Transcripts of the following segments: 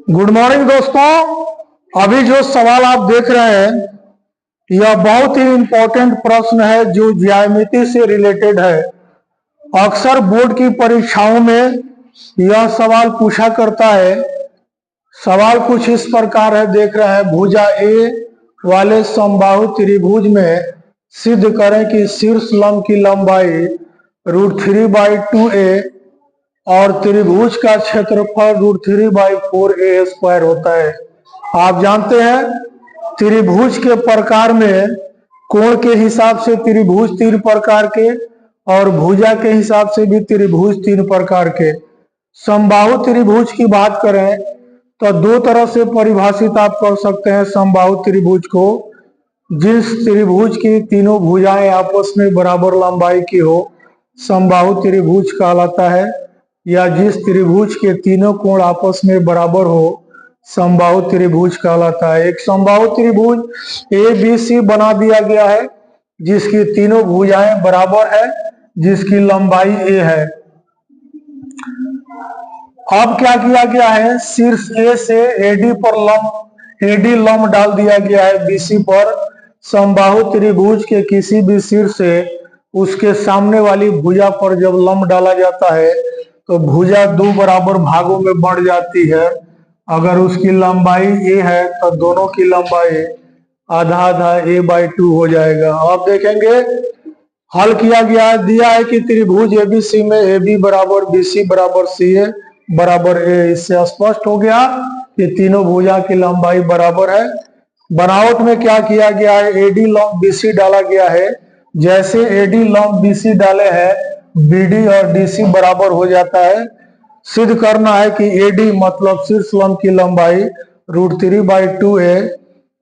Good morning दोस्तों। अभी जो सवाल आप देख रहे हैं यह बहुत ही इंपॉर्टेंट प्रश्न है जो ज्यामिति से रिलेटेड है। अक्सर बोर्ड की परीक्षाओं में यह सवाल पूछा करता है। सवाल कुछ इस प्रकार है, देख रहे हैं, भुजा ए वाले समबाहु त्रिभुज में सिद्ध करें कि शीर्ष लंब की लंबाई √3/2a और त्रिभुज का क्षेत्रफल √3/4a² होता है। आप जानते हैं त्रिभुज के प्रकार में कोण के हिसाब से त्रिभुज 3 प्रकार के और भुजा के हिसाब से भी त्रिभुज 3 प्रकार के। समबाहु त्रिभुज की बात करें तो दो तरह से परिभाषित आप कर सकते हैं समबाहु त्रिभुज को। जिस त्रिभुज की तीनों भुजाएं आपस में बराबर लंबाई की हो समबाहु त्रिभुज कहलाता है, या जिस त्रिभुज के तीनों कोण आपस में बराबर हो समबाहु त्रिभुज कहलाता है। एक समबाहु त्रिभुज ABC बना दिया गया है जिसकी तीनों भुजाएं बराबर है, जिसकी लंबाई a है। अब क्या किया गया है, शीर्ष A से AD लंब डाल दिया गया है BC पर। समबाहु त्रिभुज के किसी भी शीर्ष से उसके सामने वाली भुजा पर जब लंब डाला जाता है तो भुजा 2 बराबर भागों में बढ़ जाती है। अगर उसकी लंबाई a है तो दोनों की लंबाई आधा आधा a/2 हो जाएगा। अब देखेंगे हल किया गया है, दिया है कि त्रिभुज ABC में AB बराबर BC बराबर CA बराबर a। इससे स्पष्ट हो गया कि तीनों भुजा की लंबाई बराबर है। बनावट में क्या किया गया है, AD लंब BC डाला गया है। जैसे AD लंब BC डाले हैं BD और DC बराबर हो जाता है। सिद्ध करना है कि AD मतलब शीर्ष लंब की लंबाई √3/2a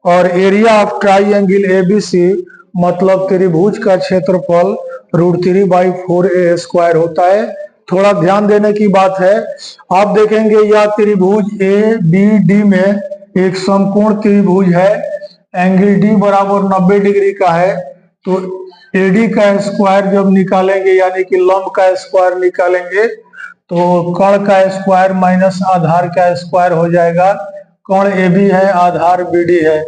और एरिया ऑफ ट्राइंगल ABC मतलब त्रिभुज का क्षेत्रफल √3/4a² होता है। थोड़ा ध्यान देने की बात है, आप देखेंगे यह त्रिभुज ABD में एक समकोण त्रिभुज है। एंगल D बराबर 90 डिग्री का है, तो AD का स्क्वायर जब निकालेंगे यानी कि लंब का स्क्वायर निकालेंगे तो कर्ण का स्क्वायर माइनस आधार का स्क्वायर हो जाएगा। कर्ण AB है, आधार BD है।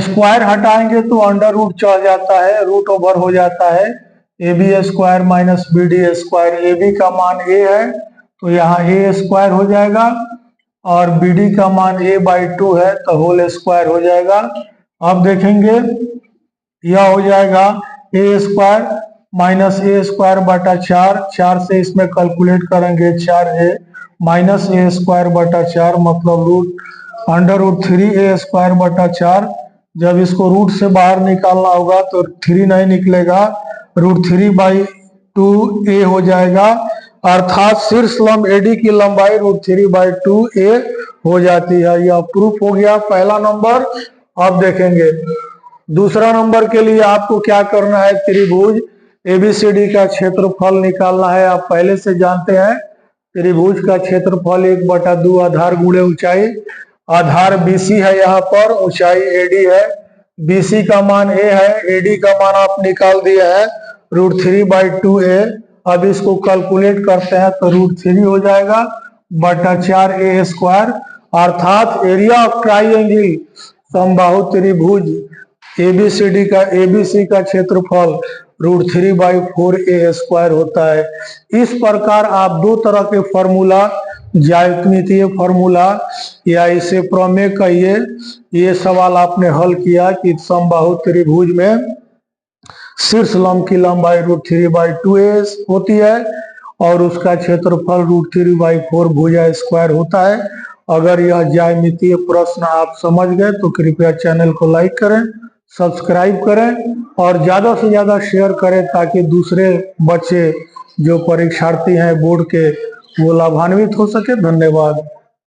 स्क्वायर हटाएंगे तो अंडर रूट चढ़ जाता है, रूट ओवर हो जाता है। AB² minus BD²। AB का मान a है तो यहाँ a² हो जाएगा और BD का मान a/2 है तो होल स्क्वायर हो जाएगा। अब देखेंगे यह हो जाएगा a² माइनस a²/4। 4 से इसमें कैलकुलेट करेंगे 4a माइनस a²/4 मतलब √3a²/4। जब इसको रूट से बाहर निकालना होगा तो 3 नहीं निकलेगा, √3/2a हो जाएगा। अर्थात शीर्ष लंब AD की लंबाई √3/2a हो जाती है। यह प्रूफ हो गया पहला नंबर। अब देखेंगे दूसरा नंबर के लिए आपको क्या करना है, त्रिभुज ABCD का क्षेत्रफल निकालना है। आप पहले से जानते हैं त्रिभुज का क्षेत्रफल 1/2 आधार गुणे ऊंचाई। आधार BC है, यहाँ पर ऊंचाई AD है। BC का मान a है, AD का मान आप निकाल दिए हैं √3/2a। अब इसको कैलकुलेट करते हैं तो √3 हो जाएगा बटा 4a²। अर्थात एरिया ऑफ ट्राइंगल समबाहु त्रिभुज ABC का क्षेत्रफल √3/4a² होता है। इस प्रकार आप दो तरह के फॉर्मूला, ज्यामितीय फॉर्मूला या इसे प्रमेय कहिए, ये सवाल आपने हल किया कि समबाहु त्रिभुज में शीर्ष लंब की लंबाई √3/2a होती है और उसका क्षेत्रफल √3/4 भुजा² होता है। अगर यह ज्यामितीय प्रश्न आप समझ गए तो कृपया चैनल को लाइक करें, सब्सक्राइब करें और ज़्यादा से ज़्यादा शेयर करें ताकि दूसरे बच्चे जो परीक्षार्थी हैं बोर्ड के वो लाभान्वित हो सके। धन्यवाद।